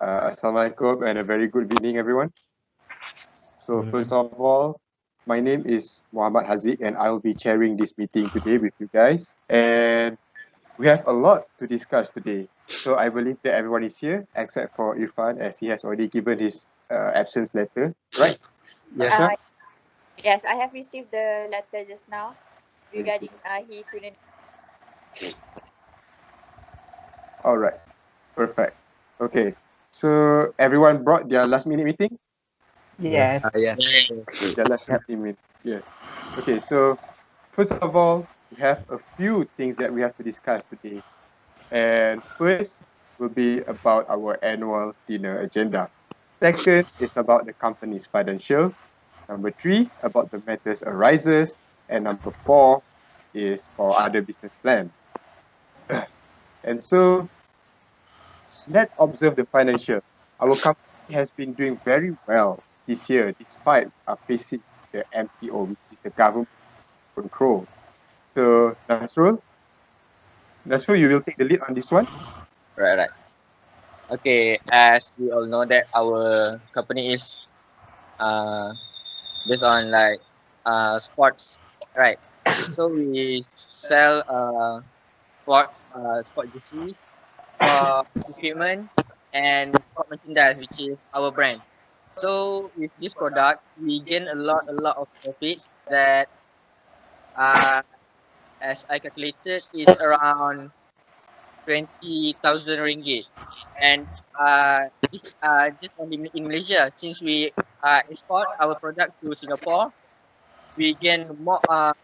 Assalamualaikum and a very good evening, everyone. So first of all, my name is Mohammad Haziq and I will be chairing this meeting today with you guys. And we have a lot to discuss today. So I believe that everyone is here except for Irfan as he has already given his absence letter, right? Yes. Yes, I have received the letter just now regarding he couldn't. All right, perfect. Okay, so everyone brought their last minute meeting? Yes. Yes. Their last minute meeting, yes. Okay, so first of all, we have a few things that we have to discuss today. And first will be about our annual dinner agenda. Second is about the company's financial. Number 3, about the matters arises. And number 4 is for other business plan. And so let's observe the financial. Our company has been doing very well this year despite facing the MCO, which is the government control. So Nasrul, you will take the lead on this one. Right. Okay, as we all know that our company is based on like sports, right? So we sell sport jersey, equipment, and sport merchandise, which is our brand. So with this product, we gain a lot of profits that as I calculated is around 20,000 ringgit. And just only in Malaysia, since we export our product to Singapore, we gain more. I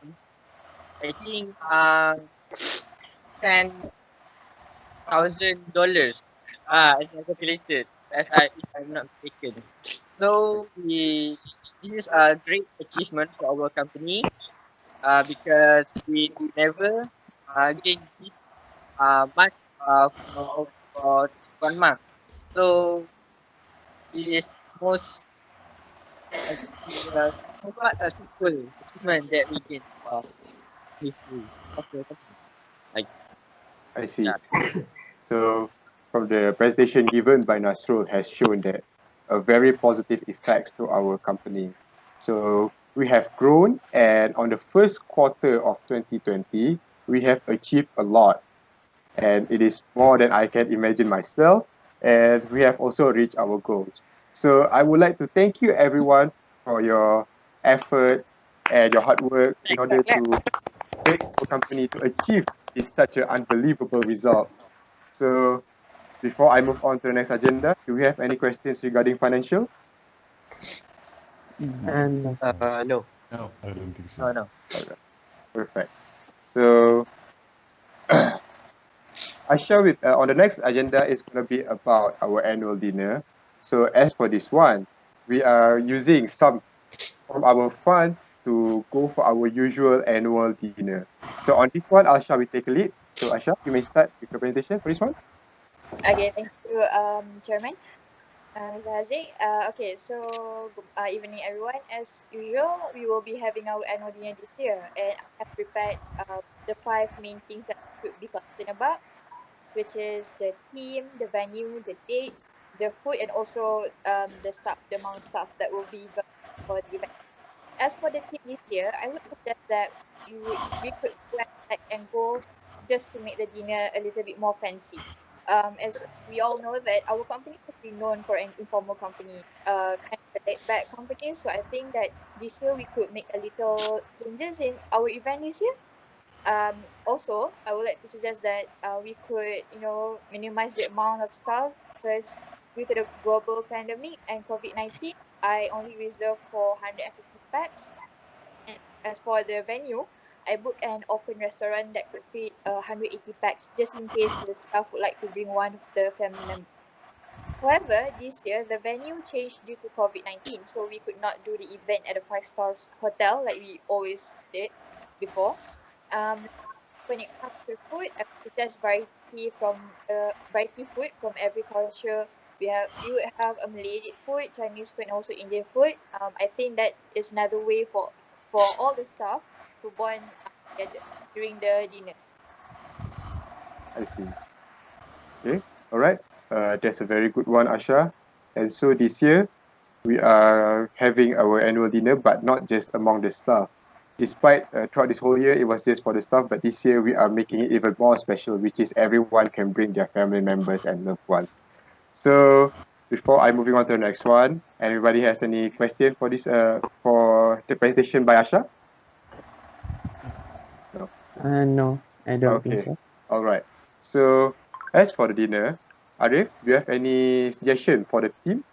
think $10,000. As I calculated, if I'm not mistaken. So this is a great achievement for our company. Because we never gain this much for 1 month. So it is most quite a successful achievement that we gain for history of the company. I see. So from the presentation given by Nasrul has shown that a very positive effects to our company. So we have grown, and on the first quarter of 2020, we have achieved a lot. And it is more than I can imagine myself. And we have also reached our goals. So I would like to thank you everyone for your effort and your hard work in order to make our company to achieve this such an unbelievable result. So before I move on to the next agenda, do we have any questions regarding financial? No. No. No, I don't think so. No. All right. Perfect. So I share with on the next agenda is going to be about our annual dinner. So as for this one, we are using some from our fund to go for our usual annual dinner. So on this one, Aisha will take a lead. So Aisha, you may start with the presentation for this one. Okay, thank you, Chairman. Mr. Haziq. Okay, so evening everyone. As usual, we will be having our annual dinner this year, and I have prepared the 5 main things that we could be concerned about, which is the theme, the venue, the date, the food, and also the staff, the amount of staff that will be for the event. As for the theme this year, I would suggest that we could plan and go just to make the dinner a little bit more fancy. As we all know that our company has been known for an informal company, kind of a laid-back company. So I think that this year we could make a little changes in our event this year. Also, I would like to suggest that we could, minimize the amount of staff because due to the global pandemic and COVID-19, I only reserved for 150 packs. And as for the venue, I booked an open restaurant that could fit 180 packs just in case the staff would like to bring one of the family members. However, this year the venue changed due to COVID-19, so we could not do the event at a 5-star hotel like we always did before. When it comes to food, I suggest variety food from every culture. You would have a Malay food, Chinese food, and also Indian food. I think that is another way for all the staff to bond together during the dinner. I see. Okay, all right. That's a very good one, Asha. And so this year, we are having our annual dinner, but not just among the staff. Despite throughout this whole year, it was just for the staff, but this year we are making it even more special, which is everyone can bring their family members and loved ones. So before I moving on to the next one, anybody has any question for this for the presentation by Asha? No, I don't think so. All right. So as for the dinner, Arif, do you have any suggestion for the theme?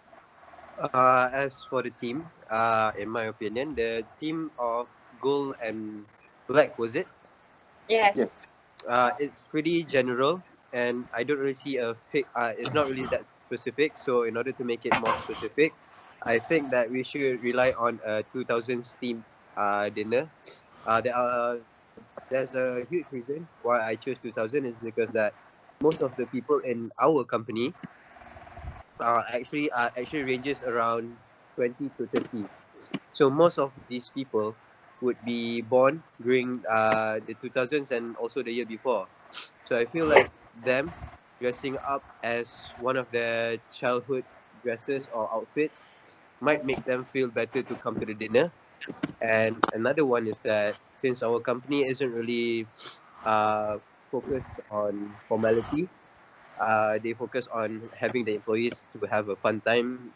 As for the team, in my opinion, the team of gold and black, was it? Yes. It's pretty general, and I don't really see a it's not really that specific. So in order to make it more specific, I think that we should rely on a 2000s themed dinner. There's a huge reason why I chose 2000 is because that most of the people in our company actually ranges around 20 to 30. So most of these people would be born during the 2000s and also the year before. So I feel like them dressing up as one of their childhood dresses or outfits might make them feel better to come to the dinner. And another one is that since our company isn't really focused on formality, they focus on having the employees to have a fun time,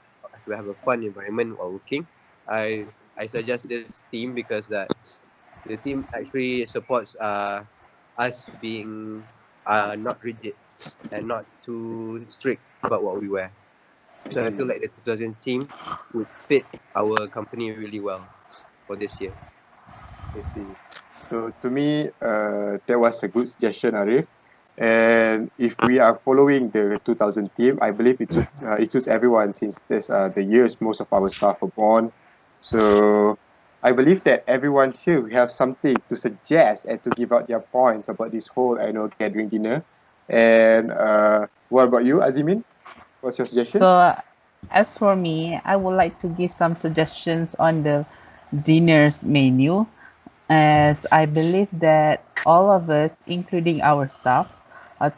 to have a fun environment while working. I suggest this team because that the team actually supports us being not rigid and not too strict about what we wear. So I feel like the 2000 team would fit our company really well for this year. I see. So to me, that was a good suggestion, Arif. And if we are following the 2000 theme, I believe it suits everyone since there's the years most of our staff are born. So I believe that everyone here will have something to suggest and to give out their points about this whole annual gathering dinner. And what about you, Azimin? What's your suggestion? So, as for me, I would like to give some suggestions on the dinner's menu, as I believe that all of us, including our staffs, are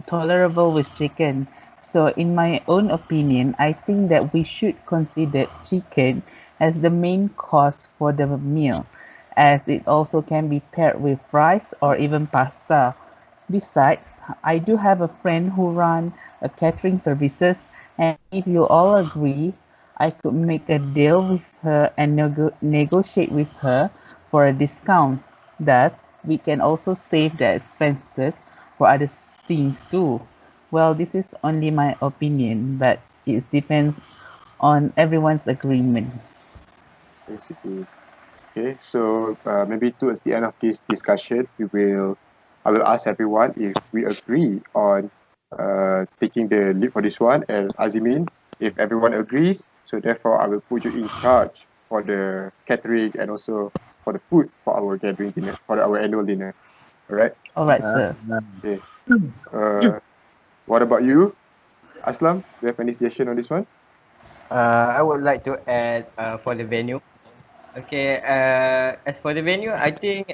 tolerable with chicken. So, in my own opinion, I think that we should consider chicken as the main course for the meal, as it also can be paired with rice or even pasta. Besides, I do have a friend who runs a catering services, and if you all agree, I could make a deal with her and negotiate with her for a discount. Thus, we can also save the expenses for other things too. Well, this is only my opinion, but it depends on everyone's agreement. Basically. Okay, so maybe towards the end of this discussion, I will ask everyone if we agree on taking the lead for this one, and Azimin, if everyone agrees, so therefore I will put you in charge for the catering and also for the food for our gathering dinner, for our annual dinner. All right? All right, sir. Okay. What about you, Aslam? Do you have any suggestion on this one? I would like to add for the venue. Okay, as for the venue, I think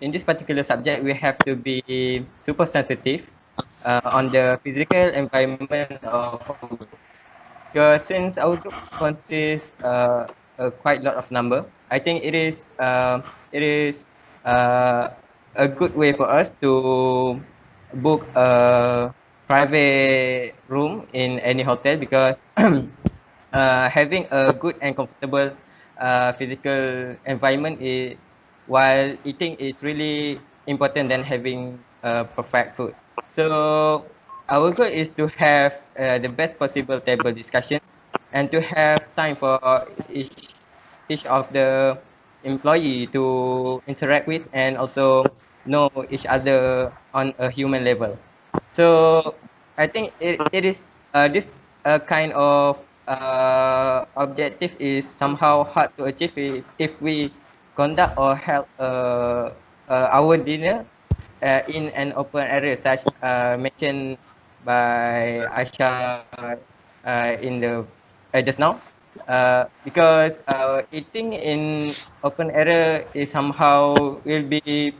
in this particular subject, we have to be super sensitive on the physical environment of our group. Because since our group consists a quite lot of number, I think it is a good way for us to book a private room in any hotel, because having a good and comfortable physical environment while eating is really important than having perfect food. So our goal is to have the best possible table discussions and to have time for each of the employee to interact with and also know each other on a human level. So I think it is this kind of objective is somehow hard to achieve if we conduct or held our dinner in an open area, such mentioned by Aisyah in the just now, because eating in open area is somehow will be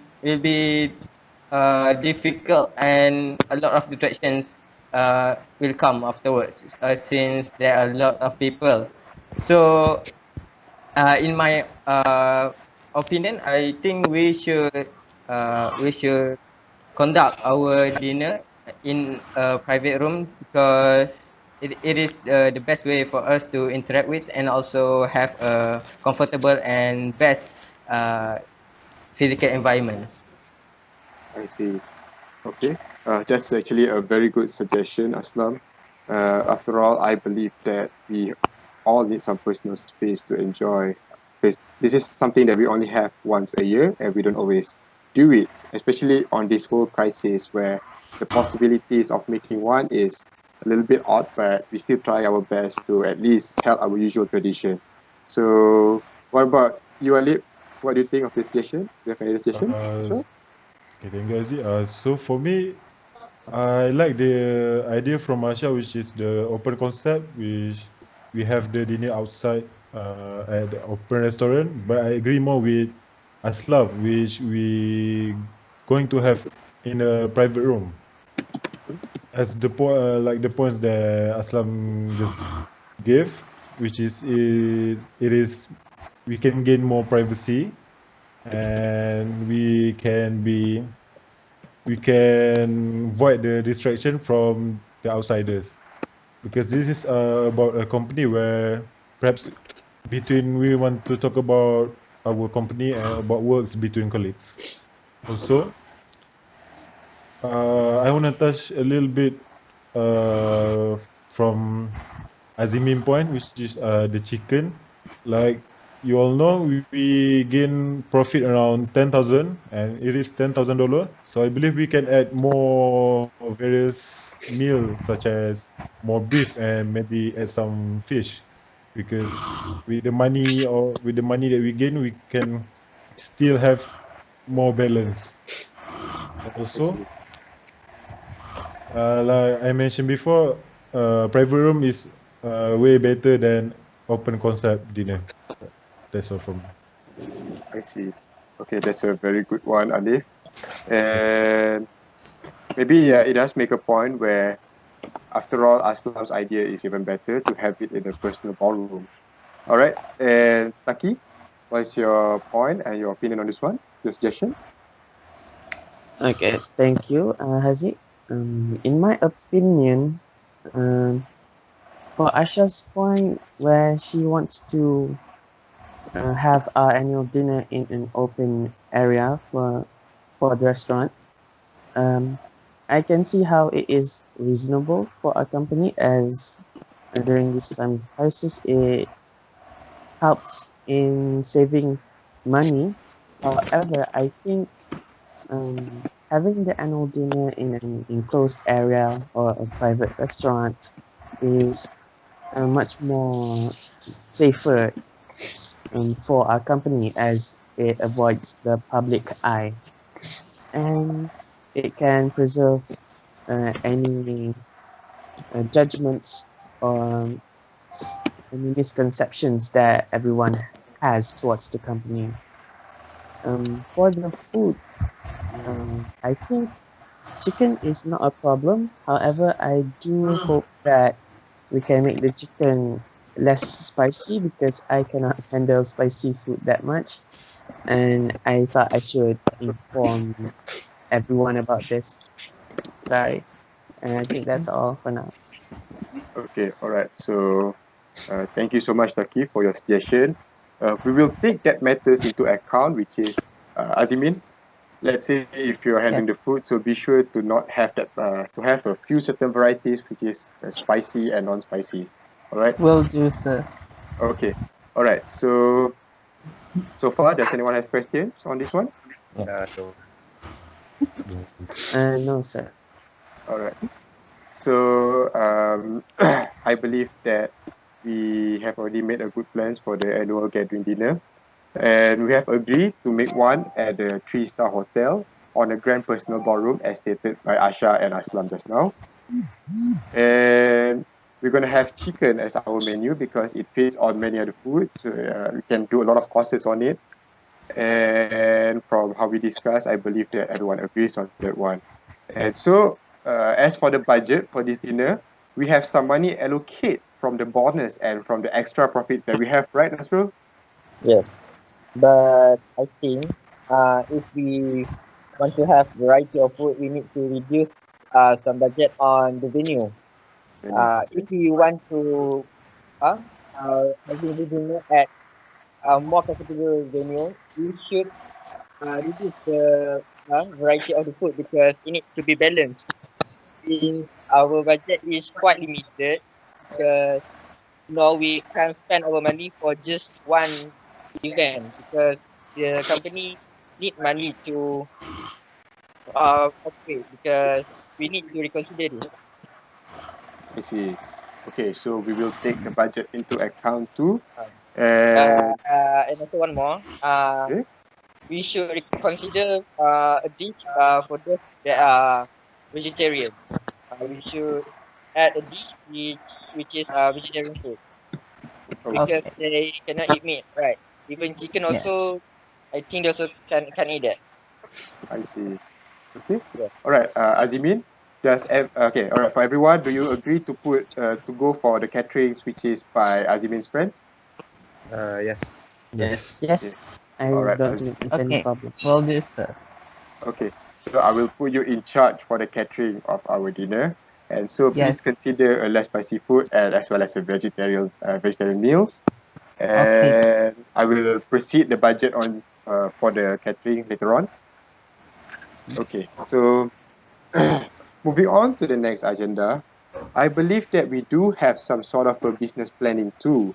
difficult and a lot of distractions will come afterwards, since there are a lot of people. So in my opinion, I think we should conduct our dinner in a private room, because it is the best way for us to interact with and also have a comfortable and best uh, physical environment. I see. Okay. That's actually a very good suggestion, Aslam. After all, I believe that we all need some personal space to enjoy. Because this is something that we only have once a year and we don't always do it, especially on this whole crisis where the possibilities of making one is a little bit odd, but we still try our best to at least help our usual tradition. So, what about you, Alip? What do you think of this suggestion? Do you have any suggestion? Sure. Okay, thank you, Haziq. So for me, I like the idea from Asha, which is the open concept, which we have the dinner outside at the open restaurant. But I agree more with Aslam, which we going to have in a private room. As the like the points that Aslam just gave, which is we can gain more privacy, and we can avoid the distraction from the outsiders, because this is about a company where perhaps we want to talk about our company and about works between colleagues. Also, I want to touch a little bit from Azimin point, which is the chicken. Like you all know, we gain profit around 10,000, and it is $10,000. So I believe we can add more various meals, such as more beef and maybe add some fish, because with the money that we gain, we can still have more balance. Also, like I mentioned before, private room is way better than open concept dinner. That's all from me. I see. Okay, that's a very good one, Alif. And maybe it does make a point where, after all, Aslam's idea is even better to have it in a personal ballroom. All right. And Taki, what's your point and your opinion on this one? Your suggestion? Okay, thank you, Haziq. In my opinion, for Asha's point, where she wants to have our annual dinner in an open area for the restaurant, I can see how it is reasonable for our company, as during this time of crisis, it helps in saving money. However, I think having the annual dinner in an enclosed area or a private restaurant is much more safer for our company, as it avoids the public eye, and it can preserve any judgments or any misconceptions that everyone has towards the company. For the food, I think chicken is not a problem. However, I do hope that we can make the chicken less spicy, because I cannot handle spicy food that much. And I thought I should inform everyone about this. Sorry. And I think that's all for now. Okay, all right. So thank you so much, Taki, for your suggestion. We will take that matters into account, which is Azimin. Let's say if you're handling the food, so be sure to not have that to have a few certain varieties, which is spicy and non-spicy. All right. Will do, sir. Okay. All right. So far, does anyone have questions on this one? No, sir. All right. So I believe that we have already made a good plans for the annual gathering dinner, and we have agreed to make one at the 3-star hotel on a grand personal ballroom, as stated by Asha and Aslam just now. And we're going to have chicken as our menu because it fits on many other foods. So, we can do a lot of courses on it. And from how we discussed, I believe that everyone agrees on that one. And so as for the budget for this dinner, we have some money allocate from the bonus and from the extra profits that we have, right, Nasrul? Yes, but I think if we want to have variety of food, we need to reduce some budget on the venue. If we want to having the dinner at a more comfortable venue, we should reduce the variety of the food because it needs to be balanced. Since our budget is quite limited, because we can't spend our money for just one event because the company need money to operate because we need to reconsider this. I see. Okay, so we will take the budget into account too. And And also one more, okay. we should consider a dish for those that are vegetarian. We should add a dish which is vegetarian food because they cannot eat meat, right? Even chicken Yeah. also, I think they also can eat that. I see. Okay. Yeah. All right. Azimin, okay. All right. For everyone, do you agree to go for the caterings, which is by Azimin's friends? Yes. Yes. Yes, I All right, don't think it's any Okay. problem. Will do, sir. Okay. So I will put you in charge for the catering of our dinner, and so please Yes. consider a less spicy food and as well as a vegetarian meals. Okay. And I will proceed the budget on for the catering later on. Okay. So moving on to the next agenda, I believe that we do have some sort of a business planning too,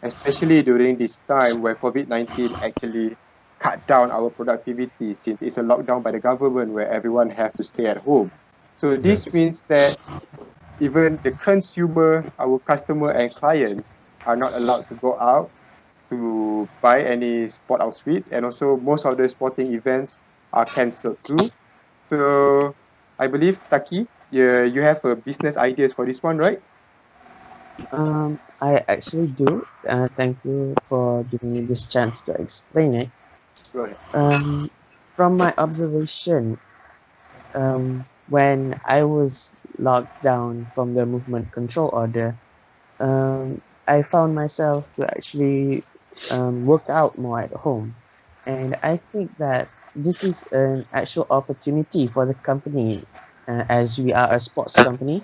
especially during this time where COVID-19 actually cut down our productivity since it's a lockdown by the government where everyone have to stay at home. So this Yes. means that even the consumer, our customer and clients are not allowed to go out to buy any sport outfits, and also most of the sporting events are cancelled too. So I believe Taki, you have a business ideas for this one, right? I actually do. Thank you for giving me this chance to explain it. Go ahead. From my observation, when I was locked down from the movement control order, I found myself to actually work out more at home. And I think that this is an actual opportunity for the company, as we are a sports company.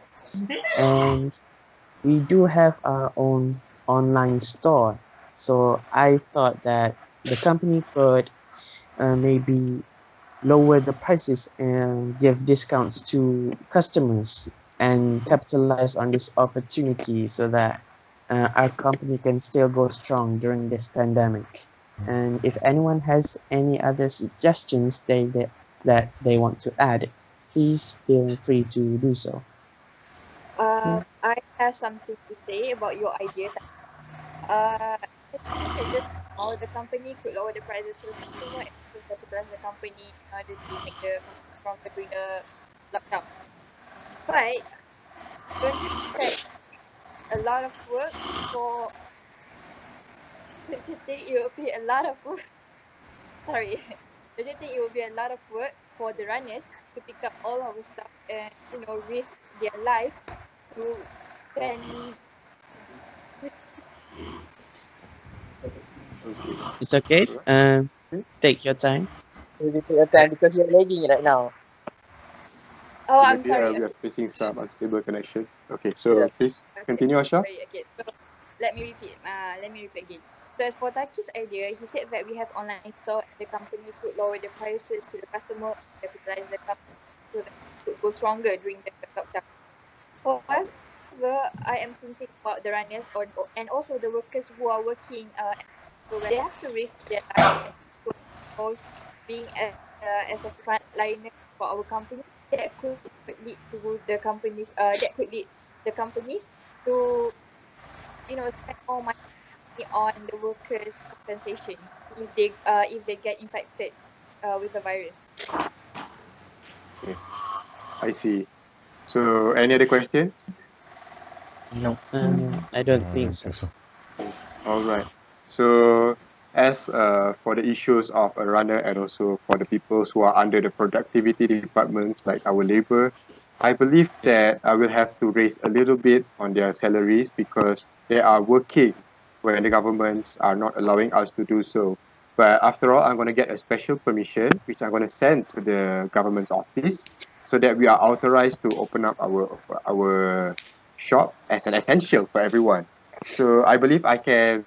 And we do have our own online store. So I thought that the company could maybe lower the prices and give discounts to customers and capitalize on this opportunity so that our company can still go strong during this pandemic. And if anyone has any other suggestions that they want to add, please feel free to do so. I have something to say about your idea. I think that just all the company could lower the prices to the consumer and to capitalize the company in order to make the company stronger during the lockdown. But don't you think that a lot of work for don't you think it will be a lot of work? Sorry. Don't you think it will be a lot of work for the runners to pick up all our stuff and risk their life to send Okay. It's okay. Take your time. Maybe take your time because you're lagging right now. Oh, I'm Maybe sorry. we are facing some unstable connection. Okay, so Yes. please continue, Asha. Sorry, okay. So let me repeat. Again. So as for Taki's idea, he said that we have online store and the company could lower the prices to the customer, capitalize the company so that it could go stronger during the lockdown. However, I am thinking about the runners and also the workers who are working they have to risk their life and also being as a frontliner for our company that could lead to the companies to spend more money on the workers compensation if they get infected with the virus. Okay, I see. So any other questions? No. I don't think so. All right. So as for the issues of a runner and also for the people who are under the productivity departments like our labor, I believe that I will have to raise a little bit on their salaries because they are working when the governments are not allowing us to do so. But after all, I'm going to get a special permission, which I'm going to send to the government's office so that we are authorized to open up our shop as an essential for everyone. So I believe I can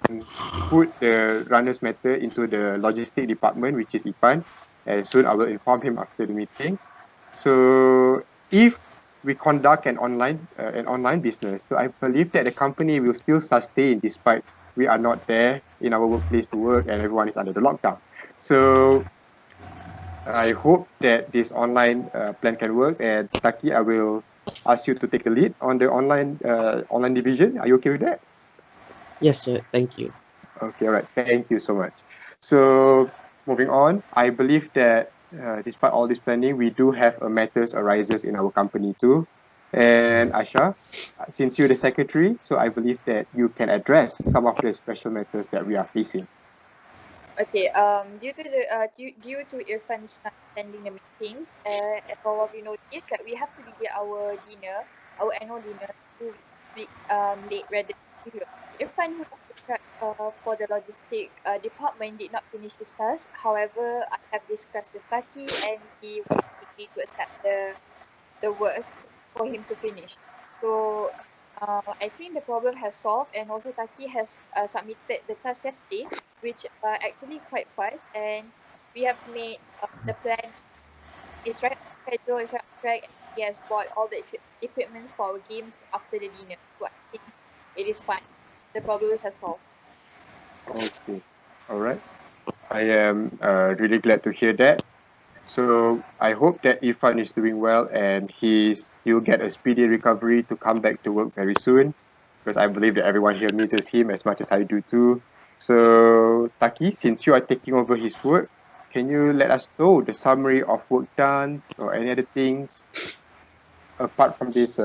put the runner's matter into the logistic department, which is Ipan, and soon I will inform him after the meeting. So if we conduct an online business, so I believe that the company will still sustain despite we are not there in our workplace to work and everyone is under the lockdown. So I hope that this online plan can work. And Taki, I will ask you to take the lead on the online division. Are you okay with that? Yes, sir. Thank you. Okay, all right. Thank you so much. So moving on, I believe that despite all this planning, we do have a matters arises in our company too. And Aisha, since you're the secretary, so I believe that you can address some of the special matters that we are facing. Okay. Due to Irfan's not attending the meetings, as all of you know, that we have to be our annual dinner 2 weeks late rather than usual. Irfan, who for the logistic department, did not finish his task. However, I have discussed with Taki and he was willing to accept the work for him to finish. So I think the problem has solved, and also Taki has submitted the task yesterday, which actually quite fast, and we have made the plan is right on schedule, is right on track, and he has bought all the equipment for our games after the dinner. So I think it is fine. The problem has solved. Okay, all right. I am really glad to hear that. So I hope that Irfan is doing well and he'll get a speedy recovery to come back to work very soon, because I believe that everyone here misses him as much as I do too. So Taki, since you are taking over his work, can you let us know the summary of work done or any other things apart from this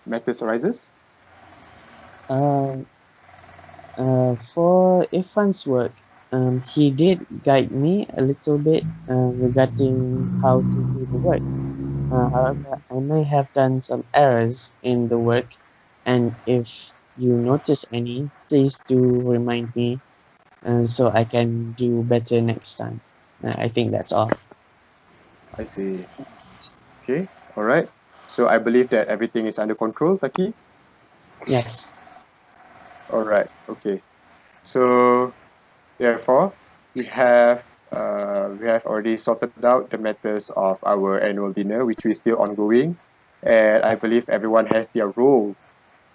matters arises? For Irfan's work, he did guide me a little bit regarding how to do the work. However, I may have done some errors in the work, and if you notice any, please do remind me so I can do better next time. I think that's all. I see. Okay, all right. So I believe that everything is under control, Taki? Yes. All right, okay. So therefore, we have already sorted out the matters of our annual dinner, which is still ongoing, and I believe everyone has their roles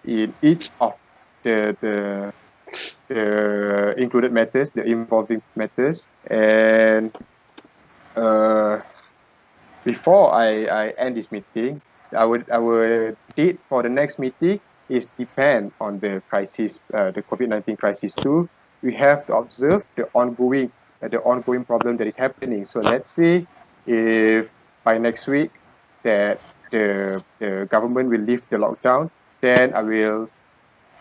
in each of the included matters, the involving matters, and before I end this meeting, our date for the next meeting is depend on the crisis, the COVID-19 crisis too. We have to observe the ongoing problem that is happening. So let's say if by next week that the government will lift the lockdown, then I will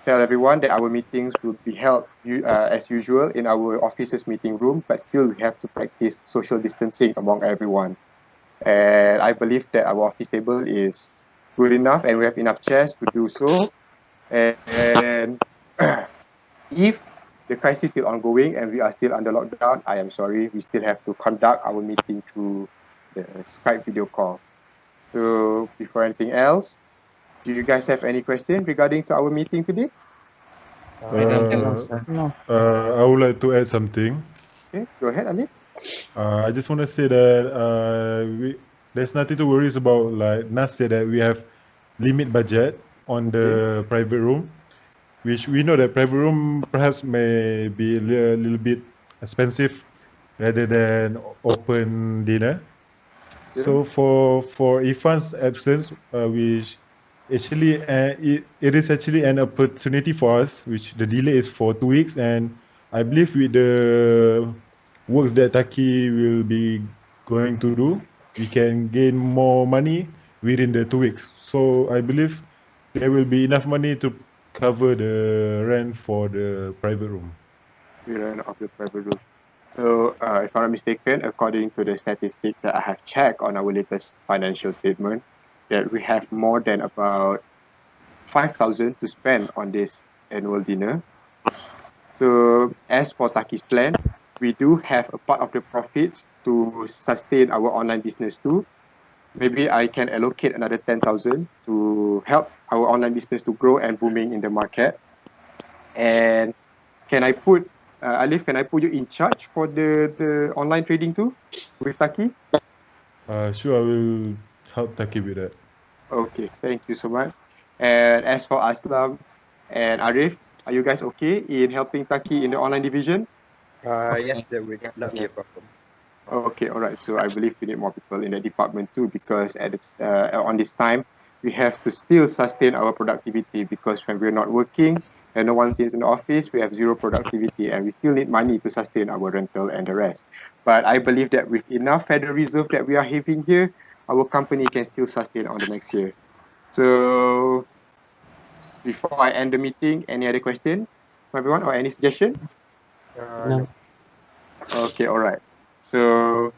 tell everyone that our meetings will be held as usual in our office's meeting room, but still we have to practice social distancing among everyone. And I believe that our office table is good enough and we have enough chairs to do so. And if the crisis is still ongoing and we are still under lockdown, I am sorry, we still have to conduct our meeting through the Skype video call. So before anything else, do you guys have any question regarding to our meeting today? No, sir. No. I would like to add something. Okay, go ahead, Aliff. I just want to say that there's nothing to worry about. Like Nas said that we have limit budget on the private room, which we know that private room perhaps may be a little bit expensive rather than open dinner. Yeah. So for Irfan's absence, which actually it is actually an opportunity for us, which the delay is for 2 weeks, and I believe with the works that Taki will be going to do, we can gain more money within the 2 weeks. So I believe there will be enough money to cover the rent for the private room. We ran off the private room. So, if I'm not mistaken, according to the statistics that I have checked on our latest financial statement, that we have more than about 5,000 to spend on this annual dinner. So as for Taki's plan, we do have a part of the profits to sustain our online business too. Maybe I can allocate another 10,000 to help our online business to grow and booming in the market. And can I put, Aliff, can I put you in charge for the online trading too with Taki? Sure, I will help Taki with that. Okay, thank you so much. And as for Aslam and Arif, are you guys okay in helping Taki in the online division? Yes, that would not be a problem. Okay, all right. So I believe we need more people in the department too, because at this, on this time, we have to still sustain our productivity, because when we're not working and no one's in the office, we have zero productivity, and we still need money to sustain our rental and the rest. But I believe that with enough Federal Reserve that we are having here, our company can still sustain on the next year. So before I end the meeting, any other question from everyone or any suggestion? No. Okay, all right. So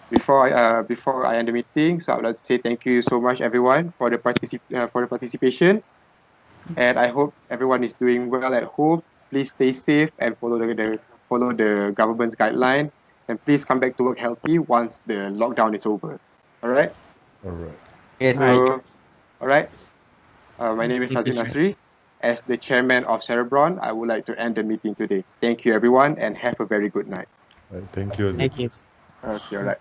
before I end the meeting, so I would like to say thank you so much everyone for the participation, and I hope everyone is doing well at home. Please stay safe and follow the government's guideline, and please come back to work healthy once the lockdown is over. All right. All right. Yes, So, all right. My name is Thank you, Haziq sir. Nasri. As the chairman of Cerebrawn, I would like to end the meeting today. Thank you everyone, and have a very good night. Thank you, Aziz. Thank you. Okay, all right.